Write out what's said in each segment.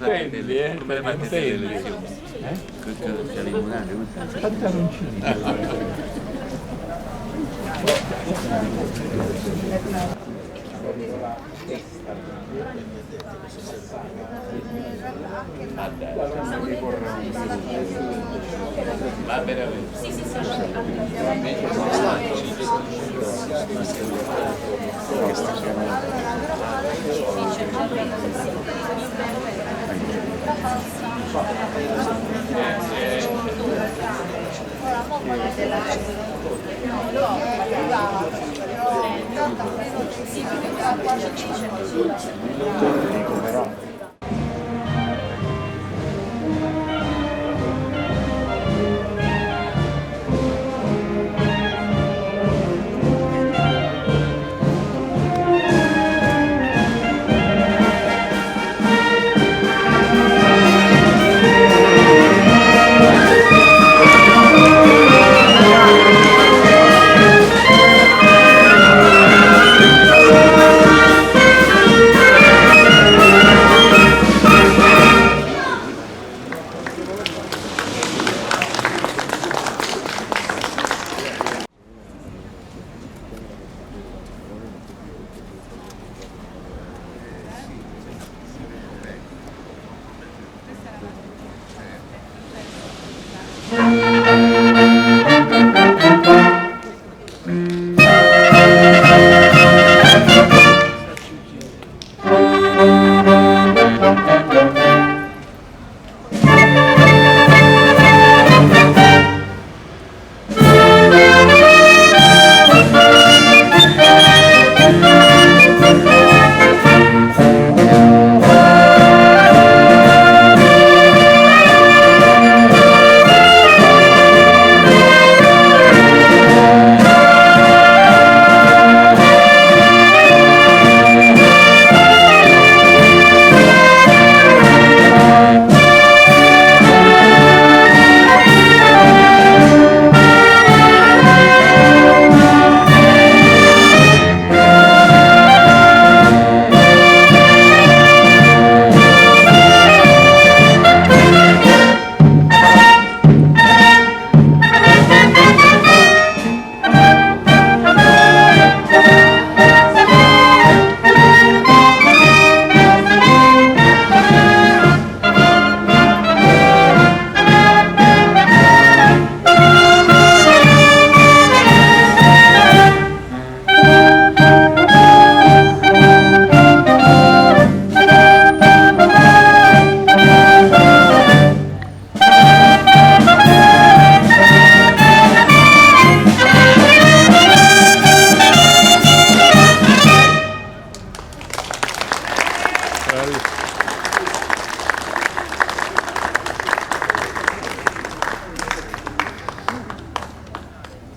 fate come le fate le elezioni? C'è limonare, Pantaloncini. Ma veramente? Sì, sì, sì.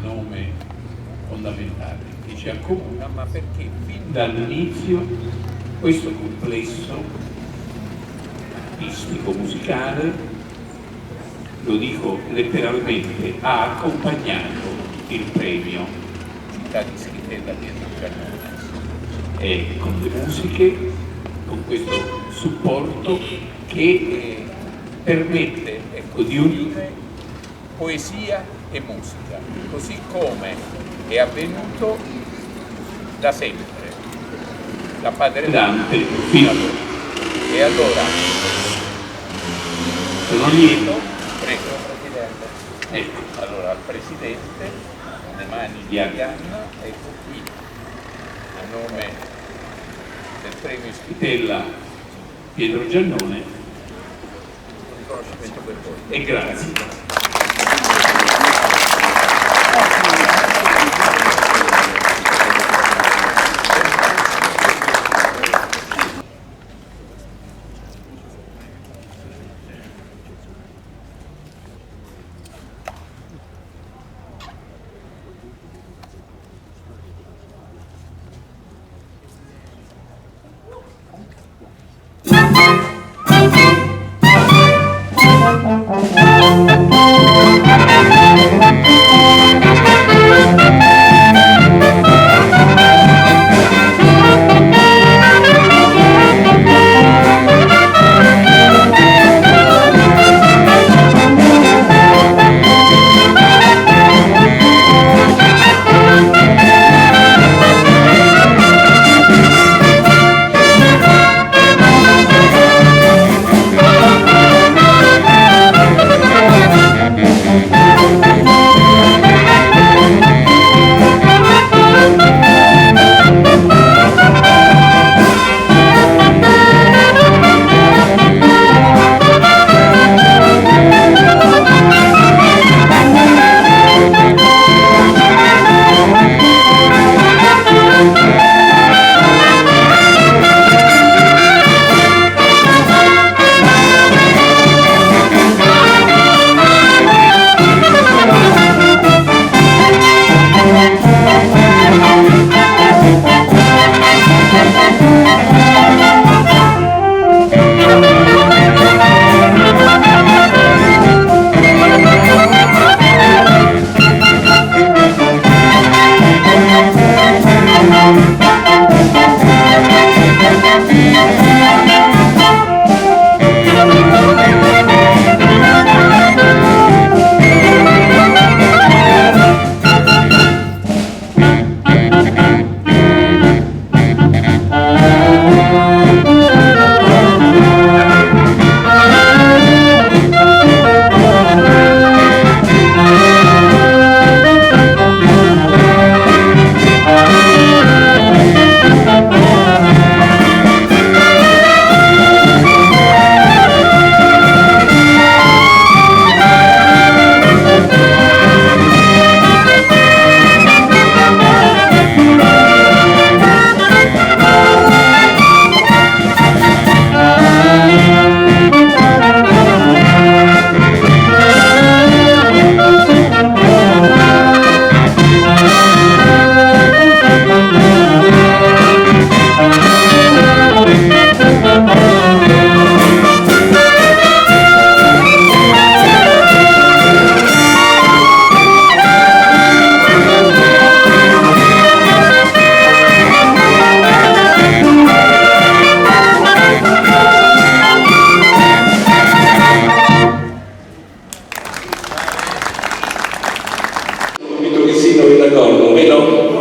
Nome fondamentale che ci accomuna, ma perché fin dall'inizio questo complesso artistico musicale, lo dico letteralmente, ha accompagnato il premio Città di Schitella Pietro Giannone, e con le musiche, con questo supporto che permette, ecco, di unire poesia e musica, così come è avvenuto da sempre, da Padre Dante fino ad ora. E allora sono lieto, prego Presidente, ecco, allora al Presidente, le mani di Arianna, ecco qui, a nome del premio Schitella Pietro Giannone, un riconoscimento per voi e grazie. no?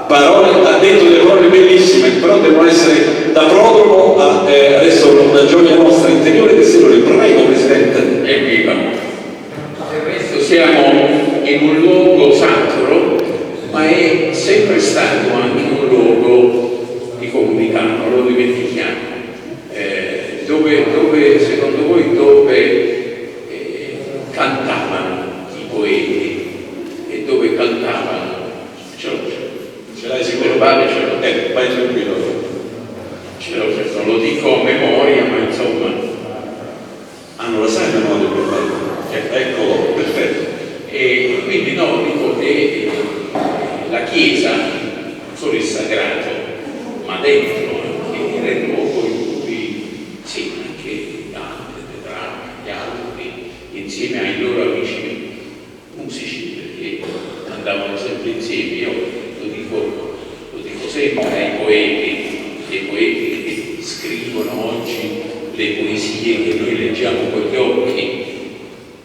Parole, ha detto delle parole bellissime, però devono essere da prodromo a adesso una gioia nostra interiore ed esteriore. Prego, Presidente. Evviva! Del resto siamo in un luogo sacro, ma è sempre stato anche un luogo di comunità, non lo dimentichiamo. Dove secondo voi, cantavano i poeti e dove cantavano? Ce l'hai sicuro? Vai tranquillo. Non lo dico a memoria, ma insomma. Non la sai a memoria per me? Eccolo, perfetto. E quindi no, dico che la Chiesa, non solo il sagrato, ma dentro anche era il luogo in cui sì, anche Dante, Petrarca, gli altri, insieme ai loro amici musici, perché andavano sempre insieme. Io lo dico sempre ai poeti che scrivono oggi le poesie che noi leggiamo con gli occhi,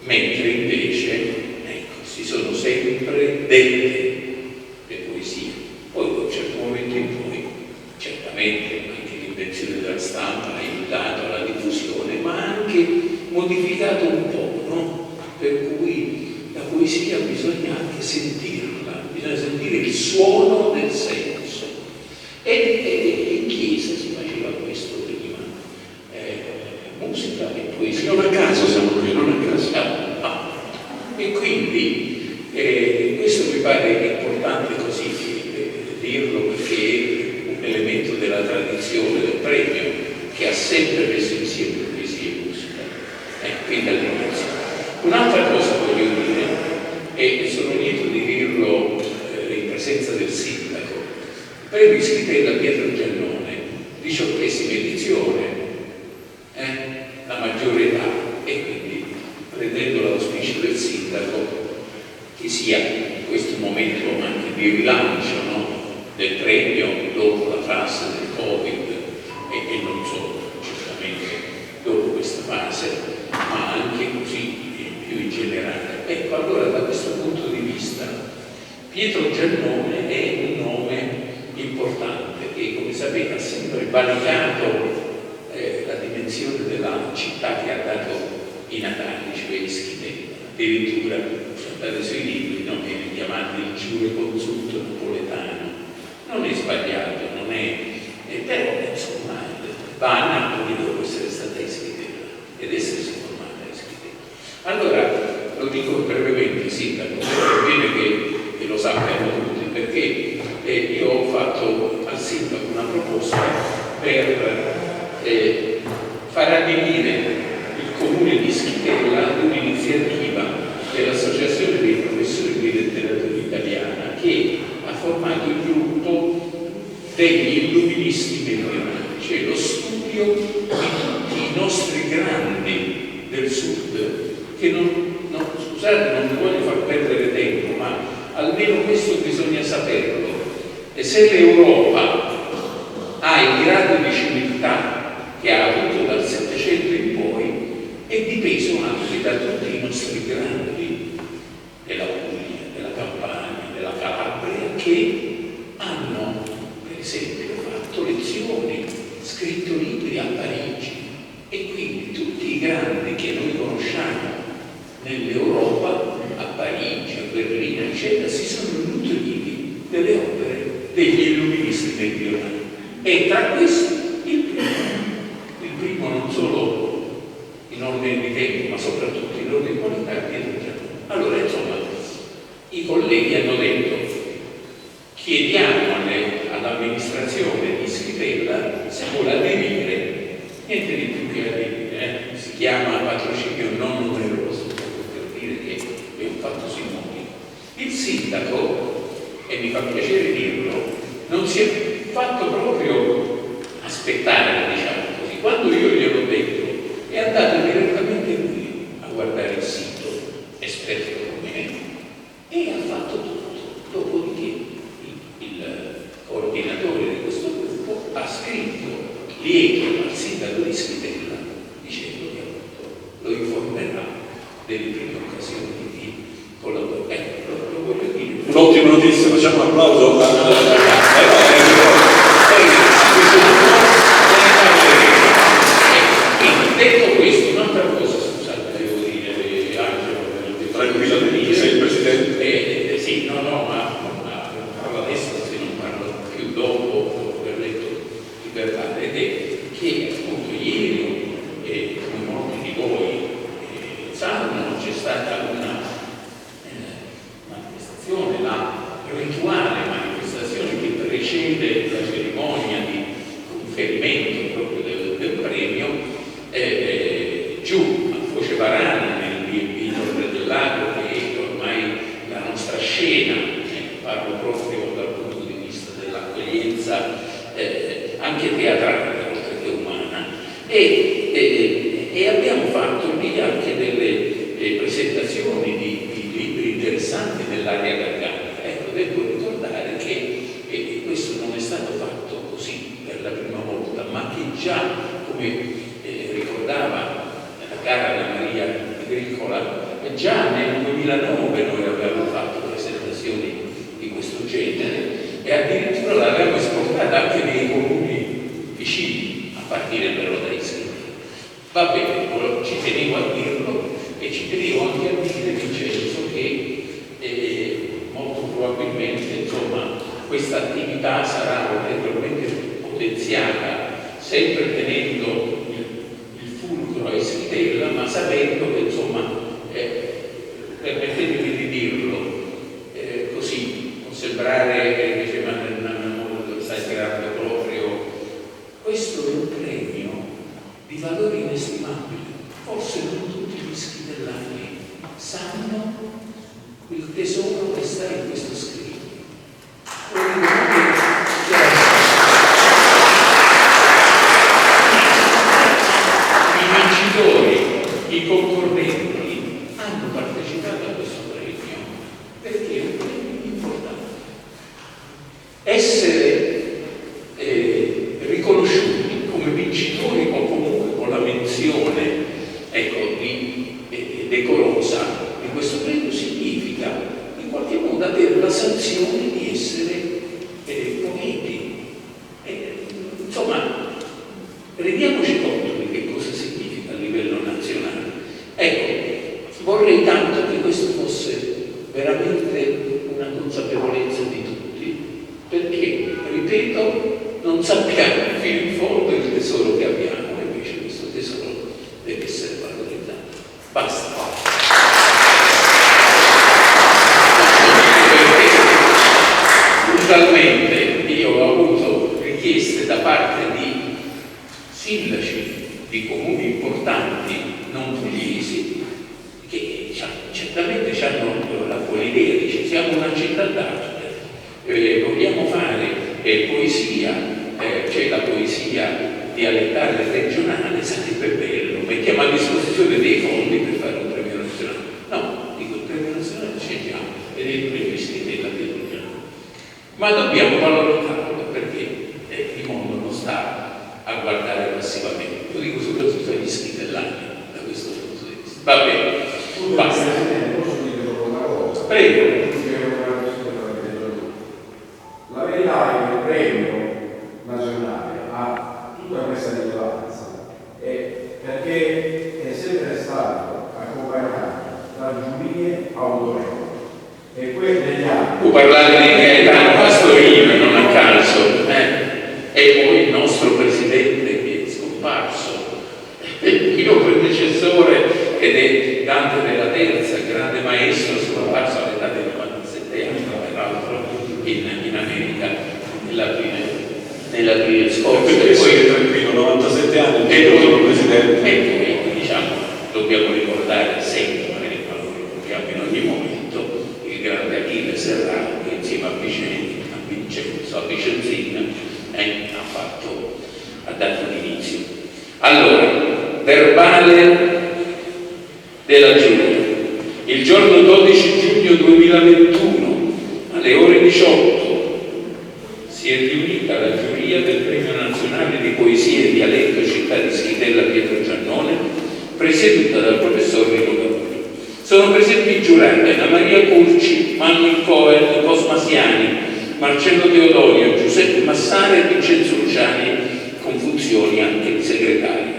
mentre invece si sono sempre dette le poesie. Poi da un certo momento in poi, certamente anche l'invenzione della stampa ha aiutato alla diffusione, ma ha anche modificato un po', no? Per cui la poesia bisogna anche sentirla, bisogna sentire il suono del senso. E in chiesa si faceva questo prima, musica e poesia. Non a caso siamo qui, non a caso. E quindi questo mi pare importante così dirlo, perché è un elemento della tradizione del premio che ha sempre messo insieme poesia e musica. Quindi all'inizio. Un'altra cosa voglio dire, e sono lieto di dirlo in presenza del sindaco, il premio Schitella Pietro Giannone, 18ª edizione, la maggiore età, e quindi prendendo l'auspicio del sindaco che sia in questo momento anche di rilancio, no? Del premio dopo la fase del Covid e non solo, certamente dopo questa fase, ma anche così più in generale. Ecco, allora da questo punto di vista Pietro Giannone è un nome importante che, come sapete, ha sempre validato la dimensione della città che ha dato i natali, cioè Schitella. Addirittura sono andati sui libri, no? Viene chiamato il giureconsulto napoletano. Non è sbagliato, non è, però insomma va a Napoli dopo essere stata iscritta ed essersi formata iscritta. Allora lo dico brevemente, sindaco, è bene che lo sappiano tutti, perché io ho fatto al sindaco una proposta per far adibire il comune di Schitella ad un'iniziativa dell'Associazione dei Professori di Letteratura Italiana, che ha formato il gruppo degli illuministi meridionali, cioè lo studio di tutti i nostri grandi del sud, che scusate, non mi voglio far perdere tempo, ma almeno questo bisogna saperlo. E se l'Europa ha il grado di civiltà che ha avuto dal Settecento in poi, è dipeso anche da tutti i nostri grandi della Puglia, della Campania, della Calabria, che hanno, per esempio, fatto lezioni, scritto libri a Parigi, e quindi tutti i grandi che noi conosciamo nell'Europa, a Parigi, a Berlino, eccetera, si sono nutriti delle opere degli illuministi meridionali. E tra questi il primo non solo in ordine di tempo, ma soprattutto in ordine di qualità, è Pietro Giannone. Allora, insomma, i colleghi hanno detto: chiediamo all'amministrazione di Schitella se vuole aderire, niente di più che aderire, si chiama patrocinio non numeroso, per dire che è un fatto simbolico. Il sindaco, e mi fa piacere dirlo, non si è fatto proprio aspettare, diciamo così. Quando io gliel'ho detto, è andato direttamente lui a guardare il sito, esperto come me, e ha fatto tutto. Dopodiché il coordinatore di questo gruppo ha scritto lieto al sindaco di Schitella dicendo che appunto lo informerà delle prime occasioni di collaborazione. Lo voglio dire moltissimo, facciamo un applauso detto questo, un'altra cosa, scusate, devo dire, Angelo, tranquillamente, sei il Presidente. sì, no, ma parlo adesso, se non parlo più dopo aver letto il verbale, ed è che appunto ieri, come molti di voi sanno, c'è stata una manifestazione, la rituale manifestazione che precede la cerimonia di conferimento proprio del premio, giù a Foce Varana, nel B&B del Lago, che è ormai la nostra scena, parlo proprio dal punto di vista dell'accoglienza anche teatrale, oltre che umana, e abbiamo fatto lì anche delle presentazioni di libri interessanti nell'area garganica. Ecco, devo ricordare che questo non è stato fatto così per la prima volta, ma che già, come ricordava la cara Anna Maria Agricola, già nel 2009 noi avevamo fatto presentazioni di questo genere e addirittura l'avevamo esportata anche nei comuni vicini, a partire però da Ischia. Va bene, ci tenevo a dirlo e ci tenevo anche a dire, Vincenzo, che molto probabilmente insomma, questa attività sarà ulteriormente potenziata, sempre tenendo il fulcro a Ischitella, ma sapendo che insomma, permettetemi di dirlo così, può sembrare che invece lo stai tirando proprio, questo è un premio di valore inestimabile. Forse non tutti gli ischitellani sanno il tesoro che sta in questo scrigno. I vincitori, i concorrenti hanno partecipato a questo premio perché è un premio importante. Essere riconosciuti come vincitori o comunque con la menzione decorosa di questo premio significa in qualche modo avere la sanzione di essere poeti. Insomma, rendiamoci conto di che cosa significa a livello nazionale. Ecco, vorrei tanto che questo fosse veramente una consapevolezza di tutti, perché, ripeto, non sappiamo fino in fondo il tesoro che abbiamo, e invece questo tesoro deve essere valorizzato. Basta. Puntualmente io ho avuto richieste da parte di sindaci di comuni importanti non pugliesi che certamente hanno la buona idea, dice siamo una città d'arte, vogliamo fare poesia, c'è la poesia dialettale regionale, sarebbe bello, mettiamo a disposizione dei fondi per fare un premio nazionale. No, dico il premio nazionale c'è già ed è il premio Ischitella Pietrogiano, ma dobbiamo valorizzarlo perché il mondo non sta a guardare passivamente. Lo dico soprattutto agli ischitellani da questo punto di vista. Va bene, basta. Prego. La verità è che il premio nazionale ha tutta questa rilevanza perché è sempre stato accompagnato da giurie autorevoli e quelle degli anni. Può parlare di Gaetano Pastorino, non a caso, e poi il nostro presidente che è scomparso, il mio predecessore ed è Dante della Terza, grande maestro, scomparso all'età di 97 anni, peraltro in America nell'aprile scorso. E poi tranquillo, 97 anni, e poi presidente. E poi diciamo, dobbiamo ricordare sempre, ma lo ricordiamo in ogni momento, il grande Achille Serrano che insieme a Vicenzina ha dato l'inizio. Allora, verbale della giuria. Il giorno 12 giugno 2021 alle ore 18 si è riunita la giuria del Premio Nazionale di Poesia e Dialetto Città di Ischitella Pietrogiannone, presieduta dal professor Rino Gavoni. Sono presenti giurati Anna Maria Curci, Manuel Cohen, Cosma Siani, Marcello Teodonio, Giuseppe Massara e Vincenzo Luciani, con funzioni anche di segretario.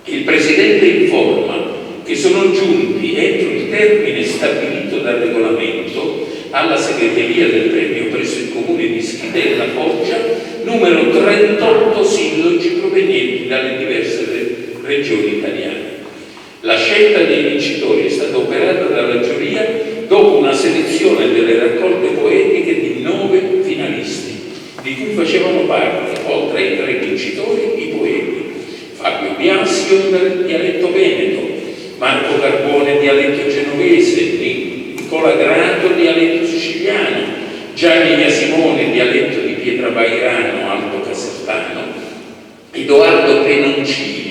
Il Presidente informa che sono giunti entro il termine stabilito dal regolamento alla segreteria del premio presso il comune di Schidella Foggia numero 38 sillogi provenienti dalle diverse regioni italiane. La scelta dei vincitori è stata operata dalla giuria dopo una selezione delle raccolte poetiche di 9 finalisti, di cui facevano parte, oltre ai 3 vincitori, i poeti Fabio Biasio, dialetto veneto, Marco Carbone, dialetto genovese, Nicola Grato, dialetto siciliano, Gianni Iasimone, dialetto di Pietrabairano, Alto Casertano, Edoardo Penoncini,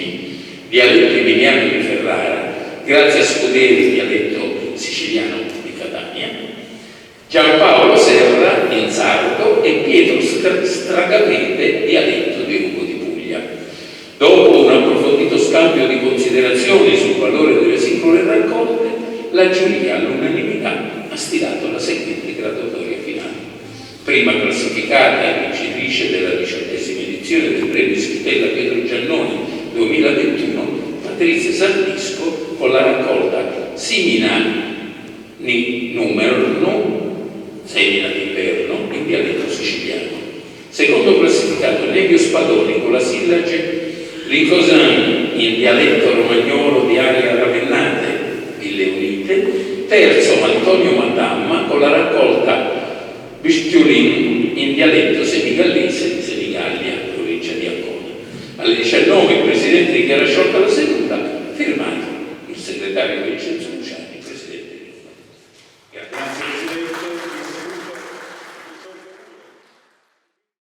dialetto emiliano di Ferrara, Grazia Scuderi, dialetto siciliano di Catania, Giampaolo Serra in sardo e Pietro Stragapete, dialetto di Rugo di Puglia. Dopo un approfondito scambio di considerazioni sul valore delle singole raccolte, la giuria all'unanimità ha stilato la seguente graduatoria finale. Prima classificata e vincitrice della 18ª edizione del premio Schitella Pietro Giannoni 2021, Patrizia Sardisco con la raccolta Simina numero 1, Semina d'inverno, in dialetto siciliano. Secondo classificato Nevio Spadoni con la sillage Ricosan, in dialetto romagnolo di aria ravennate, il Leonite. Terzo Antonio Madamma con la raccolta Bistiolin, in dialetto senigallese di Senigallia, provincia di Ancona. Alle 19 il Presidente dichiara sciolta la seduta, firmato il segretario Vincenzo Luciani.